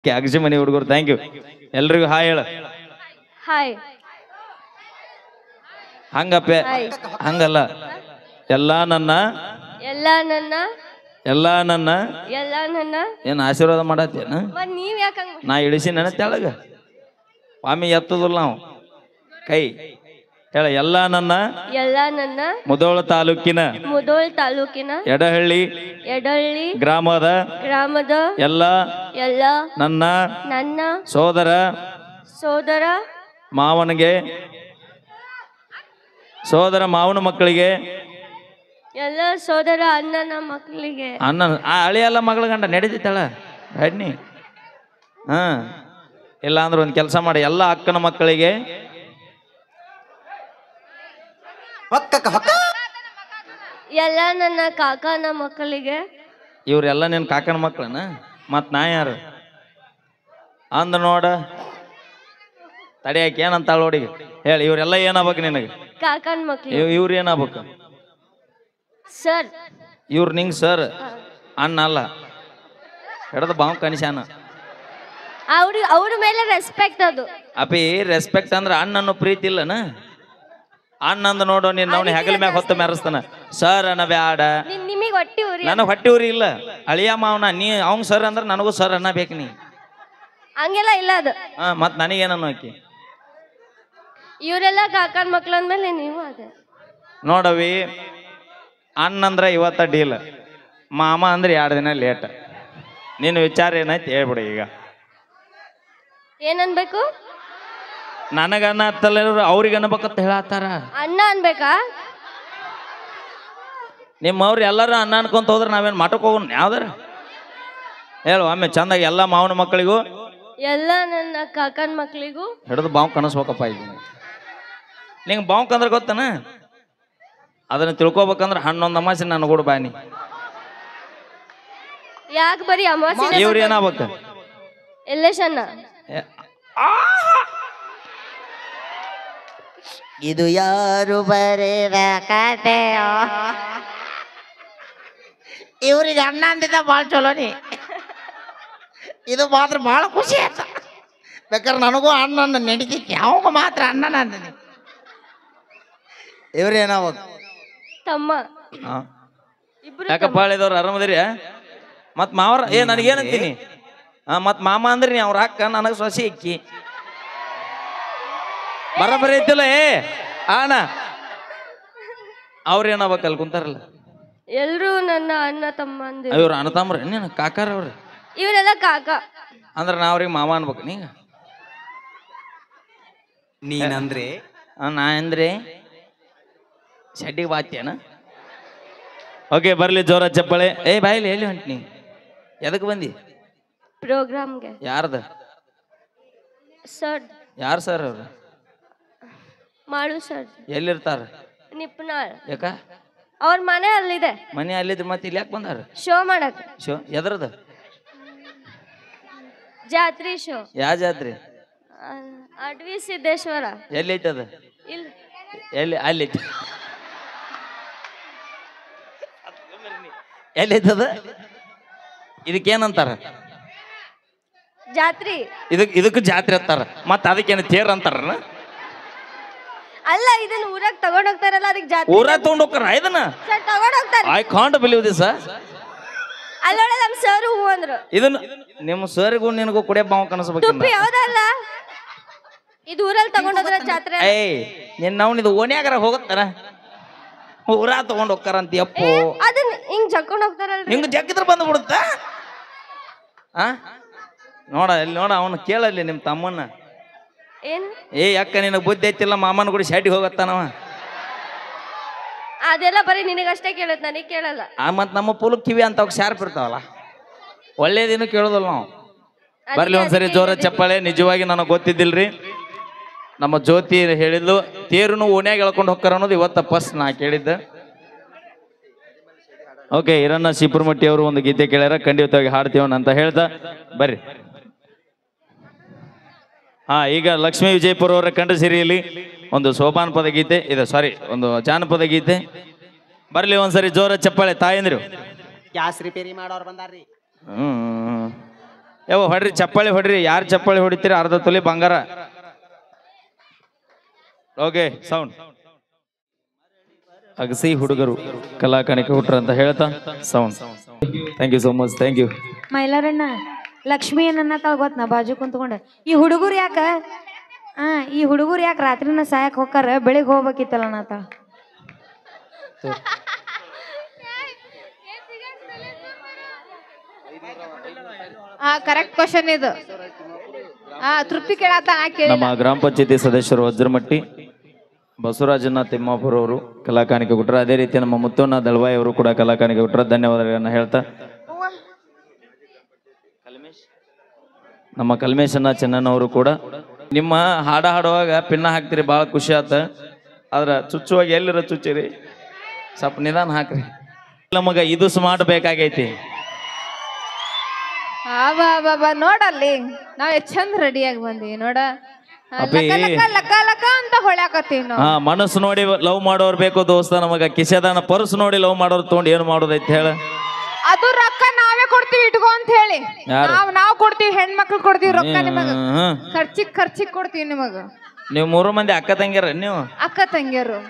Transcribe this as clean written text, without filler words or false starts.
ಅಗಸಿ ಮನಿ ಹುಡುಗರು thank you ಎಲ್ರಿಗೂ ಹಾಯ್ ಹೇಳ ಹಾಯ್ ಹಂಗಪ್ಪೆ ಹಂಗಲ್ಲ ಎಲ್ಲಾ ನನ್ನ ಎಲ್ಲ ನನ್ನ ಎಲ್ಲಾ ನನ್ನ ಎಲ್ಲ ನನ್ನ ಏನ್ ಆಶೀರ್ವಾದ ಮಾಡತ್ತೇನ ಮತ್ ನೀವ್ ಯಾಕಂಗ ನಾ ಇಳಿಸಿ ನನ್ನ ತೆಳಗ ಸ್ವಾಮಿ ಎತ್ತದಿಲ್ಲ ನಾವು ಕೈ ಹೇಳ ಎಲ್ಲಾ ನನ್ನ ಎಲ್ಲ ನನ್ನ ಮುಧೋಳ ತಾಲೂಕಿನ ಮುದೋಳ್ ತಾಲೂಕಿನ ಎಡಹಳ್ಳಿ ಎಡಳ್ಳಿ ಗ್ರಾಮದ ಗ್ರಾಮದ ಎಲ್ಲ ಎಲ್ಲ ನನ್ನ ನನ್ನ ಸೋದರ ಸೋದರ ಮಾವನಿಗೆ ಸೋದರ ಮಾವನ ಮಕ್ಕಳಿಗೆ ಎಲ್ಲ ಸೋದರ ಅಣ್ಣನ ಮಕ್ಕಳಿಗೆ ಅಣ್ಣ ಆ ಅಳಿಯಲ್ಲ ಮಗಳ ಗಂಡ ನಡೀತಿತ್ತಳ ಬನ್ನಿ ಹಾ ಇಲ್ಲ ಅಂದ್ರೆ ಒಂದು ಕೆಲಸ ಮಾಡಿ ಎಲ್ಲ ಅಕ್ಕನ ಮಕ್ಕಳಿಗೆ ಎಲ್ಲ ನನ್ನ ಕಾಕನ ಮಕ್ಕಳಿಗೆ ಇವ್ರೆಲ್ಲ ನಿನ್ ಕಾಕನ ಮಕ್ಕಳನ ಮತ್ ನಾ ಯಾರು ಅಂದ ನೋಡ ತಡಿಯಾಕ ಏನಂತ ನೋಡಿಗೆ ಹೇಳಿ ಇವ್ರೆಲ್ಲ ಏನಾಗ್ಬೇಕು ನಿನಗೆ ಕಾಕನ ಮಕ್ಕಳು ಇವ್ರು ಏನಾಗ್ಬೇಕು ಸರ್ ಇವ್ರು ನಿಂಗ್ ಸರ್ ಅಣ್ಣ ಅಲ್ಲ ಹಿಡ್ದು ಬಾವು ಕನಿಶಾನ ಅವ್ರ ಮೇಲೆ ರೆಸ್ಪೆಕ್ಟ್ ಅದು ಅಪಿ ರೆಸ್ಪೆಕ್ಟ್ ಅಂದ್ರೆ ಅಣ್ಣನ್ನು ಪ್ರೀತಿ ಇಲ್ಲನ ಅಣ್ಣ ಅಂದ ನೋಡು ನೀನ್ ಅವ್ನ ಹೆಗಲ ಮ್ಯಾಗ ಹೊತ್ತು ಮೆರೆಸ್ತಾನ ಸರ್ ಅನ್ನ ಬ್ಯಾಡ ನಿಮಗ್ ಹೊಟ್ಟಿ ಉರಿ ನನಗ್ ಹೊಟ್ಟಿ ಊರಿ ಇಲ್ಲ ಅಳಿಯ ಮಾವನ ನೀ ಅವ್ನ್ ಸರ್ ಅಂದ್ರೆ ನನಗೂ ಸರ್ ಅನ್ನ ಬೇಕು ನೀ ಹಂಗೆಲ್ಲ ಇಲ್ಲ ಅದು ಹಾ ಮತ್ ನನಗೇನನ್ನು ಆಕಿ ಇವರೆಲ್ಲ ಕಾಕನ ಮಕ್ಳು ಅಂದ್ಮೇಲೆ ನೀವು ಅದೇ ನೋಡವಿ ಅಣ್ಣ ಅಂದ್ರೆ ಇವತ್ತ ಡೀಲ್ ಮಾಮ ಅಂದ್ರೆ 2 ದಿನ ಲೇಟ್ ನಿನ್ನ ವಿಚಾರ ಏನೈತಿ ಹೇಳ್ಬಿಡು ಈಗ ಏನನ್ಬೇಕು ನನಗ ಅನ್ನ ಹತ್ತಲ್ಲ ಅವ್ರಿಗೆ ಅನ್ಬೇಕಂತ ಹೇಳತ್ತಾರ ಅಣ್ಣ ಅನ್ಬೇಕಾ ನಿಮ್ಮವ್ರು ಎಲ್ಲರೂ ಅನ್ನ ಅನ್ಕೊಂತ ಹೋದ್ರೆ ನಾವೇನು ಮಠಕ್ಕೆ ಹೋಗೋಣ ಯಾವ್ದಾರ ಹೇಳು ಒಮ್ಮೆ ಚಂದಾಗಿ ಎಲ್ಲ ಮಾವನ ಮಕ್ಕಳಿಗೂ ಎಲ್ಲ ನನ್ನ ಕಾಕನ ಮಕ್ಳಿಗೂ ಹಿಡಿದು ಬಾವು ಕನಸ್ಬೇಕಪ್ಪ ಈಗ ನಿಂಗೆ ಬಾವು ಅಂದ್ರೆ ಗೊತ್ತನ ಅದನ್ನ ತಿಳ್ಕೊಬೇಕಂದ್ರೆ ಹನ್ನೊಂದು ಅಮಾಸೆ ನನ್ನ ಕೂಡ ಬಾನಿ ಯಾಕೆ ಬರೀ ಅಮಾವಾಸ್ಯೆ ಇವ್ರು ಏನಾಗ್ಬೇಕ ಎಲ್ಲೇಶನ್ನ ಇದು ಯಾರು ಬರೆದ ಕತೆಯೋ ಇವ್ರಿಗೆ ಅಣ್ಣ ಅಂದಿದ್ದ ಭಾಳ ಚಲೋನಿ ಇದು ಮಾತ್ರ ಭಾಳ ಖುಷಿ ಆಯ್ತು ಬೇಕಾದ್ರೆ ನನಗೂ ಅಣ್ಣ ನಡೀತಿತ್ತು ಯಾವಾಗ ಮಾತ್ರ ಅಣ್ಣನ ಅಂದಿನಿ ಇವ್ರೇನಾವಾಗ ತಮ್ಮ ಇಬ್ರು ಯಾಕಪ್ಪ ಹೇಳಿದವ್ರು ಆರಾಮದಿರಿ ಮತ್ ಮಾವರ ನನಗೇನಂತೀನಿ ಮತ್ ಮಾಮ ಅಂದ್ರೆ ನೀ ಅವ್ರ ಅಕ್ಕ ನನಗೆ ಸೊಸಿ ಇಕ್ಕಿ ಬರಬರಿ ಐತಿಲ್ಲ ಅಣ್ಣ ಅವ್ರ ಏನಾಗ್ಬೇಕು ಅಲ್ಲಿ ಕುಂತಾರಲ್ಲ ಎಲ್ರು ನನ್ನ ಅಣ್ಣ ತಮ್ಮ ಅಂದಿರು ಇವ್ರು ಅಣ್ಣ ತಮ್ರ ನೀನು ಕಾಕಾರ ಅವ್ರಿ ಇವರೆಲ್ಲ ಕಾಕ ಅಂದ್ರೆ ನಾ ಅವ್ರಿಗೆ ಮಾಮ ಅನ್ಬೇಕು ನೀಗ ನೀನಂದ್ರೆ ನಾ ಅಂದ್ರೆ ಶೆಡ್ಡಿಗೆ ಬಾತ್ಯನ ಓಕೆ ಬರ್ಲಿ ಜೋರ ಚಪ್ಪಳೆ ಬಾಯಿಲಿ ಎಲ್ಲಿ ಹೊಂಟ್ನಿ ಎದಕ್ಕೆ ಬಂದಿ ಪ್ರೋಗ್ರಾಮ್ಗೆ ಯಾರ್ದ ಸರ್ ಯಾರು ಸರ್ ಅವ್ರು ಮಾಡು ಸರ್ ಎಲ್ಲಿರ್ತಾರ ನಿಪ್ನಾಳ್ ಯಾಕ ಅವ್ರ ಮನೆ ಅಲ್ಲಿದೆ ಮನೆ ಅಲ್ಲಿದ್ರೆ ಮತ್ತೆ ಇಲ್ಲಿ ಯಾಕೆ ಬಂದಾರ ಶೋ ಮಾಡಕ್ ಶೋ ಎದ್ರದ ಜಾತ್ರಿ ಶೋ ಯಾವ ಜಾತ್ರೆ ಅಡ್ವಿ ಸಿದ್ದೇಶ್ವರ ಎಲ್ಲಿ ಐತದ ಇಲ್ಲ ಎಲ್ಲಿ ಅಲ್ಲಿ ಐತಿ ಎಲ್ಲಿ ಐತದ ಇದಕ್ಕೇನಂತಾರ ಜಾತ್ರಿ ಇದಕ್ಕೆ ಜಾತ್ರೆ ಅಂತಾರ ಮತ್ತ ಅದಕ್ಕೇನು ತೇರ್ ಅಂತಾರ ಅಲ್ಲ ಇದನ್ನ ಊರಾಗ ತಗೊಂಡ್ ಹೋಗ್ತಾರಲ್ಲ ಅದಕ್ಕೆ ಜಾತ್ರಿ ಊರ ತಗೊಂಡ್ ಹೋಗ್ತಾರ ಇದನ್ನ ಸರ್ ತಗೊಂಡ್ ಹೋಗ್ತಾರೆ ಐ ಕಾಂಟ್ ಬಿಲೀವ್ ದಿಸ್ ಅಲ್ಲೋಡ ನಮ್ ಸರ್ ಹೂ ಅಂದ್ರು ಇದನ್ನ ನಿಮ್ಮ ಸರ್ಗೂ ನಿನಗೂ ಕುಡಿಯ ಬಾವು ಕನಸ್ಬೇಕು ತುಪ್ಪಿ ಯಾವ್ದಲ್ಲ ಇದು ಊರಲ್ಲಿ ತಗೊಂಡೋದ್ರ ಜಾತ್ರೆ ನಾವು ಇದು ಓಣ್ಯಾಗಾರ ಹೋಗತ್ತಾರ ಊರ ತಗೊಂಡ್ ಹೋಗ್ತಾರ ಅಂತ ಅಪ್ಪು ಅದನ್ನ ಹಿಂಗ್ ಜಕ್ಕೊಂಡ್ ಹೋಗ್ತಾರಲ್ರಿ ಹಿಂಗ ಜಗ್ಗಿದ್ರ ಬಂದು ಬಿಡುತ್ತ ನೋಡ ಇಲ್ಲಿ ನೋಡ ಅವನು ಕೇಳಲ್ಲಿ ನಿಮ್ ತಮ್ಮನ್ನ ಏನು ಅಕ್ಕ ನಿನಗೆ ಬುದ್ಧಿ ಐತಿಲ್ಲ ಮಾಮನ ಕೂಡ ಶಾಟಿಗೆ ಹೋಗತ್ತಾನವ ಅದೆಲ್ಲ ಬರೀ ನಿನಗಷ್ಟೇ ಕೇಳತ್ ನನಗೆ ಕೇಳಲ್ಲ ಮತ್ ನಮ್ಮ ಪುಲ್ ಕಿವಿ ಅಂತ ಶಾರ್ಪ್ ಇರ್ತಾವಲ್ಲ ಒಳ್ಳೇದೇನು ಕೇಳೋದಲ್ಲ ನಾವು ಬರ್ಲಿ ಒಂದ್ಸರಿ ಜೋರ ಚಪ್ಪಾಳೆ ನಿಜವಾಗಿ ನನಗೆ ಗೊತ್ತಿದ್ದಿಲ್ರಿ ನಮ್ಮ ಜ್ಯೋತಿ ಹೇಳಿದ್ಲು ತೇರುನು ಓಣ್ಯಾಗ ಎಳ್ಕೊಂಡು ಹೋಗ್ತಾರ ಅನ್ನೋದು ಇವತ್ತ ಫಸ್ಟ್ ನಾ ಕೇಳಿದ್ದೆ ಓಕೆ ಹಿರಣ್ಣ ಶಿಪುರಮಟ್ಟಿ ಅವರು ಒಂದು ಗೀತೆ ಕೇಳ್ಯಾರ ಖಂಡಿತವಾಗಿ ಹಾಡ್ತೀವನ್ ಅಂತ ಹೇಳ್ದ ಬರ್ರಿ ಈಗ ಲಕ್ಷ್ಮೀ ವಿಜಯಪುರ ಅವರ ಕಂಡ ಸಿರಿಯಲ್ಲಿ ಒಂದು ಸೋಪಾನ ಪದ ಗೀತೆ ಇದೆ ಸಾರಿ ಒಂದು ಜಾನಪದ ಗೀತೆ ಬರ್ಲಿ ಒಂದ್ಸರಿ ಜೋರ ಚಪ್ಪಾಳೆ ತಾಯಂದ್ರು ಗ್ಯಾಸ್ ರಿಪೇರಿ ಮಾಡೋರು ಬಂದಾರ್ರಿ ಯಾವ ಹೊಡ್ರಿ ಚಪ್ಪಾಳಿ ಹೊಡ್ರಿ, ಯಾರು ಚಪ್ಪಾಳಿ ಹೊಡಿತೀರಿ ಅರ್ಧ ತೊಲಿ ಬಂಗಾರ. Okay sound. ಅಗಸಿ ಹುಡುಗರು ಕಲಾಕಾಣಿಕೆ ಹುಟ್ರ ಅಂತ ಹೇಳ್ತಾ sound. Thank you so much, thank you. Mylaranna Lakshmi ಏನನ್ನ ಗೊತ್ತ ನಾ ಬಾಜು ಕುಂತ್ಕೊಂಡ ಈ ಹುಡುಗರು ಯಾಕ ಈ ಹುಡುಗರು ಯಾಕೆ ರಾತ್ರಿನ ಸಾಯಕ್ ಹೋಗಾರ ಬೆಳಿಗ್ಗೆ ಹೋಗ್ಬೇಕಿತ್ತಲ್ಲ ನಾತಾಳ. ಕರೆಕ್ಟ್ ಕ್ವಶನ್ ಇದು. ತೃಪ್ತಿ ಕೇಳತ್ತ ನಮ್ಮ ಗ್ರಾಮ ಪಂಚಾಯತಿ ಸದಸ್ಯರು ವಜ್ರಮಟ್ಟಿ ಬಸವರಾಜನ ತಿಮ್ಮಾಪುರ ಅವರು ಕಲಾಕಾಣಿಕೆ ಕೊಟ್ಟರು. ಅದೇ ರೀತಿ ನಮ್ಮ ಮುತ್ತಣ್ಣ ದಳವಾಯಿ ಅವರು ಕೂಡ ಕಲಾಕಾಣಿಕೆ ಕೊಟ್ಟರು. ಧನ್ಯವಾದಗಳನ್ನ ಹೇಳ್ತಾ ನಮ್ಮ ಕಲ್ಮೇಶನ್ನ ಚೆನ್ನನವರು ಕೂಡ ನಿಮ್ಮ ಹಾಡ ಹಾಡುವಾಗ ಪಿನ್ನ ಹಾಕ್ತಿರಿ, ಭಾಳ ಖುಷಿ ಆತ. ಆದ್ರೆ ಚುಚ್ಚುವಾಗ ಎಲ್ಲಿರ ಚುಚ್ಚಿರಿ, ಸ್ವಲ್ಪ ನಿಧಾನ ಹಾಕ್ರಿ. ನಮಗ ಇದು ಸ್ಮಾರ್ಟ್ ಬೇಕಾಗೈತಿ. ನೋಡಲ್ಲಿ ನಾವ್ ಚಂದ ರೆಡಿಯಾಗಿ ಬಂದಿವಿ ನೋಡ. ಲಕ ಲಕ ಅಂತ ಹೊಳ್ಯಾಕತ್ತೀವಿ ನಾವು. ಮನಸ್ಸು ನೋಡಿ ಲವ್ ಮಾಡೋರ್ ಬೇಕು ದೋಸ್ತ. ನಮಗ ಕಿಸೆದಾನ ಪರ್ಸ್ ನೋಡಿ ಲವ್ ಮಾಡೋರ್ ತಗೊಂಡು ಏನ್ ಮಾಡೋದೈತಿ ಹೇಳ. ಅದು ರೊಕ್ಕ ನಾವೇ ಕೊಡ್ತೀವಿ ಇಟ್ಕೋ ಅಂತ ಹೇಳಿ. ನಾವ್ ಕೊಡ್ತೀವಿ, ಹೆಣ್ಮಕ್ಳು ಕೊಡ್ತೀವಿ ರೊಕ್ಕ. ನಿಮಗ ಖರ್ಚಿಗ್ ಕೊಡ್ತೀವಿ ನಿಮಗ. ನೀವು 3 ಮಂದಿ ಅಕ್ಕ ತಂಗಿಯರ ನೀವು? ಅಕ್ಕ ತಂಗಿಯರು.